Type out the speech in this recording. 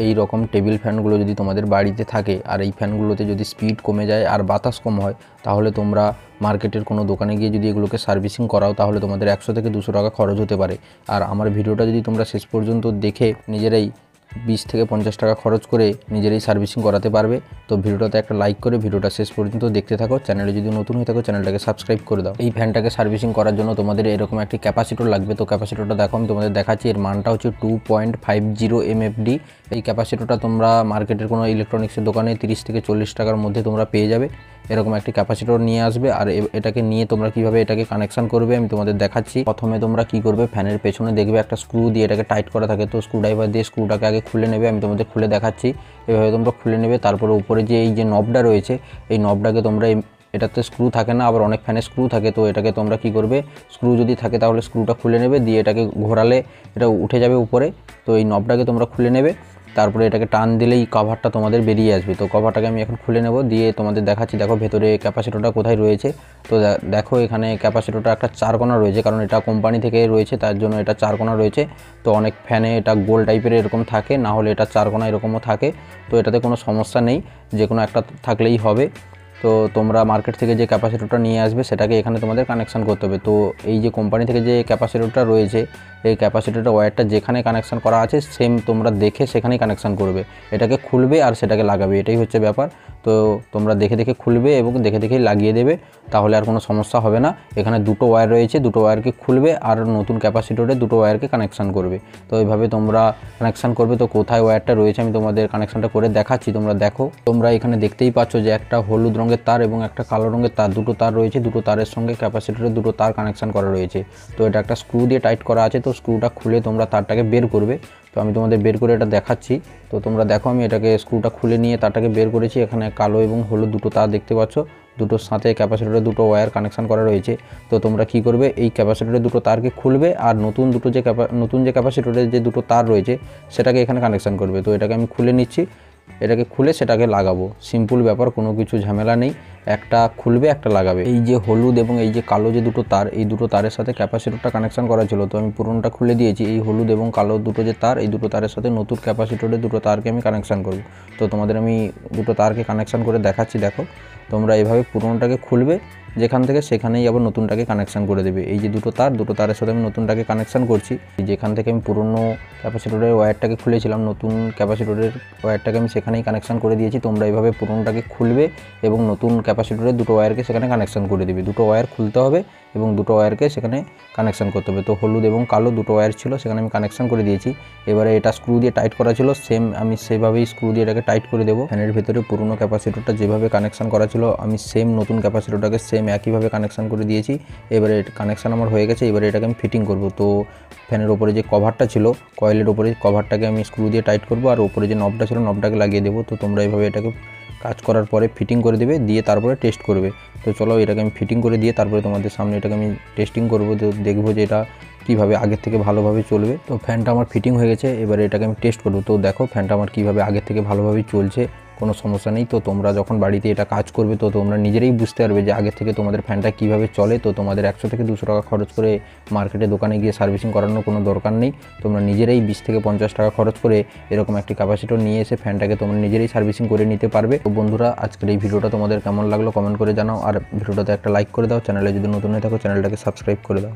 এই রকম টেবিল ফ্যানগুলো যদি তোমাদের বাড়িতে থাকে আর এই ফ্যানগুলোতে যদি স্পিড কমে যায় আর বাতাস কম হয়, তাহলে তোমরা মার্কেটের কোনো দোকানে গিয়ে যদি এগুলোকে সার্ভিসিং করাও তাহলে তোমাদের 100 থেকে 200 টাকা খরচ হতে পারে। আর আমার ভিডিওটা যদি তোমরা শেষ পর্যন্ত দেখে নিজেরাই 20 থেকে 50 টাকা খরচ করে নিজেরাই সার্ভিসিং করাতে পারবে। তো ভিডিওটাতে একটা লাইক করে ভিডিওটা শেষ পর্যন্ত দেখতে থাকো। চ্যানেলে যদি নতুন হয়ে থাকো চ্যানেলটাকে সাবস্ক্রাইব করে দাও। এই ফ্যানটাকে সার্ভিসিং করার জন্য তোমাদের এরকম একটি ক্যাপাসিটর লাগবে। তো ক্যাপাসিটরটা দেখো আমি তোমাদের দেখাচ্ছি, এর মানটা হচ্ছে 2.50 MFD। এই ক্যাপাসিটরটা তোমরা মার্কেটের কোনো ইলেকট্রনিক্সের দোকানে 30 থেকে 40 টাকার মধ্যে তোমরা পেয়ে যাবে। এরকম একটি ক্যাপাসিটর নিয়ে আসবে আর এটাকে নিয়ে তোমরা কিভাবে এটাকে কানেকশন করবে আমি তোমাদের দেখাচ্ছি। প্রথমে তোমরা কি করবে, ফ্যানের পেছনে দেখবে একটা স্ক্রু দিয়ে এটাকে টাইট করা থাকে, তো স্ক্রুড্রাইভার দিয়ে স্ক্রুটাকে আগে খুলে নেবে। আমি তোমাদের খুলে দেখাচ্ছি, এভাবে তোমরা খুলে নেবে। তারপরে উপরে যে এই যে নবটা রয়েছে এই নবটাকে তোমরা, এটাতে স্ক্রু থাকে না, আবার অনেক ফ্যানে স্ক্রু থাকে, তো এটাকে তোমরা কি করবে, স্ক্রু যদি থাকে তাহলে স্ক্রুটা খুলে নেবে, দিয়ে এটাকে ঘোরালে এটা উঠে যাবে উপরে। তো এই নবটাকে তোমরা খুলে নেবে, তারপরে এটাকে টান দিলেই কভারটা তোমাদের বেরিয়ে আসবে। তো কভারটাকে আমি এখন খুলে নেব, দিয়ে তোমাদের দেখাচ্ছি। দেখো ভেতরে ক্যাপাসিটরটা কোথায় রয়েছে। তো দেখো এখানে ক্যাপাসিটরটা একটা 4 কোণা রয়েছে, কারণ এটা কোম্পানি থেকে রয়েছে তার জন্য এটা 4 কোণা রয়েছে। তো অনেক ফ্যানে এটা গোল টাইপের এরকম থাকে, না হলে এটা 4 কোণা এরকমও থাকে। তো এটাতে কোনো সমস্যা নেই, যে কোনো একটা থাকলেই হবে। তো তোমরা মার্কেট থেকে যে ক্যাপাসিটরটা নিয়ে আসবে সেটাকে এখানে তোমাদের কানেকশান করতে হবে। তো এই যে কোম্পানি থেকে যে ক্যাপাসিটরটা রয়েছে এই ক্যাপাসিটরটা ওয়্যারটা যেখানে কানেকশান করা আছে সেম তোমরা দেখে সেখানেই কানেকশান করবে। এটাকে খুলবে আর সেটাকে লাগাবে, এটাই হচ্ছে ব্যাপার। তো তোমরা দেখে দেখে খুলবে এবং দেখে দেখেই লাগিয়ে দেবে, তাহলে আর কোনো সমস্যা হবে না। এখানে দুটো ওয়্যার রয়েছে, দুটো ওয়্যারকে খুলবে আর নতুন ক্যাপাসিটরে দুটো ওয়্যারকে কানেকশান করবে। তো এইভাবে তোমরা কানেকশান করবে। তো কোথায় ওয়্যারটা রয়েছে আমি তোমাদের কানেকশানটা করে দেখাচ্ছি, তোমরা দেখো। তোমরা এখানে দেখতেই পাচ্ছ যে একটা হলুদ রঙের তার এবং একটা কালো রঙের তার, দুটো তার রয়েছে। দুটো তারের সঙ্গে ক্যাপাসিটরের দুটো তার কানেকশান করা রয়েছে। তো এটা একটা স্ক্রু দিয়ে টাইট করা আছে, তো স্ক্রুটা খুলে তোমরা তারটাকে বের করবে। তো আমি তোমাদের বের করে এটা দেখাচ্ছি। তো তোমরা দেখো আমি এটাকে স্ক্রুটা খুলে নিয়ে তারটাকে বের করেছি। এখানে কালো এবং হলুদ দুটো তার দেখতে পাচ্ছ, দুটোর সাথে ক্যাপাসিটরের দুটো ওয়্যার কানেকশান করা রয়েছে। তো তোমরা কি করবে, এই ক্যাপাসিটরের দুটো তারকে খুলবে আর নতুন যে ক্যাপাসিটরের যে দুটো তার রয়েছে সেটাকে এখানে কানেকশান করবে। তো এটাকে আমি খুলে নিচ্ছি, এটাকে খুলে সেটাকে লাগাবো। সিম্পল ব্যাপার, কোনো কিছু ঝামেলা নেই। একটা খুলবে একটা লাগাবে। এই যে হলুদ এবং এই যে কালো যে দুটো তার, এই দুটো তারের সাথে ক্যাপাসিটরটা কানেকশান করা ছিল, তো আমি পুরোনোটা খুলে দিয়েছি। এই হলুদ এবং কালো দুটো যে তার, এই দুটো তারের সাথে নতুন ক্যাপাসিটরের দুটো তারকে আমি কানেকশান করব। তো তোমাদের আমি দুটো তারকে কানেকশান করে দেখাচ্ছি। দেখো তোমরা এইভাবে পুরোনোটাকে খুলবে যেখান থেকে, সেখানেই আবার নতুনটাকে কানেকশান করে দেবে। এই যে দুটো তারের সাথে আমি নতুনটাকে কানেকশান করছি। যেখান থেকে আমি পুরনো ক্যাপাসিটরের ওয়্যারটাকে খুলেছিলাম, নতুন ক্যাপাসিটরের ওয়্যারটাকে আমি সেখানেই কানেকশান করে দিয়েছি। তোমরা এইভাবে পুরনোটাকে খুলবে এবং নতুন ক্যাপাসিটরের দুটো ওয়্যারকে সেখানে কানেকশান করে দেবে। দুটো ওয়্যার খুলতে হবে এবং দুটো ওয়্যারকে সেখানে কানেকশান করতে হবে। তো হলুদ এবং কালো দুটো ওয়্যার ছিল, সেখানে আমি কানেকশান করে দিয়েছি। এবারে এটা স্ক্রু দিয়ে টাইট করা ছিল, সেম আমি সেভাবেই স্ক্রু দিয়ে এটাকে টাইট করে দেবো। ফ্যানের ভেতরে পুরনো ক্যাপাসিটরটা যেভাবে কানেকশান করা ছিল আমি সেম নতুন ক্যাপাসিটরটাকে সেম একইভাবে কানেকশান করে দিয়েছি। এবারে কানেকশান আমার হয়ে গেছে, এবারে এটাকে আমি ফিটিং করব। তো ফ্যানের ওপরে যে কভারটা ছিল, কয়েলের ওপরে কভারটাকে আমি স্ক্রু দিয়ে টাইট করব আর ওপরে যে নবটা ছিল নবটাকে লাগিয়ে দেবো। তো তোমরা এইভাবে এটাকে কাজ করার পরে ফিটিং করে দেবে, দিয়ে তারপরে টেস্ট করবে। তো চলো এটাকে আমি ফিটিং করে দিয়ে তারপরে তোমাদের সামনে এটাকে আমি টেস্টিং করব, তো দেখবো যে এটা কীভাবে আগের থেকে ভালোভাবে চলবে। তো ফ্যানটা আমার ফিটিং হয়ে গেছে, এবারে এটাকে আমি টেস্ট করব। তো দেখো ফ্যানটা আমার কীভাবে আগের থেকে ভালোভাবেই চলছে, কোনো সমস্যা নেই। তো তোমরা যখন বাড়িতে এটা কাজ করবে তো তোমরা নিজেরাই বুঝতে পারবে যে আগের থেকে তোমাদের ফ্যানটা কীভাবে চলে। তো তোমাদের 100 থেকে 200 টাকা খরচ করে মার্কেটে দোকানে গিয়ে সার্ভিসিং করানোর কোনো দরকার নেই। তোমরা নিজেরাই 20 থেকে 50 টাকা খরচ করে এরকম একটি ক্যাপাসিটর নিয়ে এসে ফ্যানটাকে তোমরা নিজেরাই সার্ভিসিং করে নিতে পারবে। তো বন্ধুরা আজকের এই ভিডিওটা তোমাদের কেমন লাগলো কমেন্ট করে জানাও, আর ভিডিওটাতে একটা লাইক করে দাও। চ্যানেলে যদি নতুন হয়ে থাকো চ্যানেলটাকে সাবস্ক্রাইব করে দাও।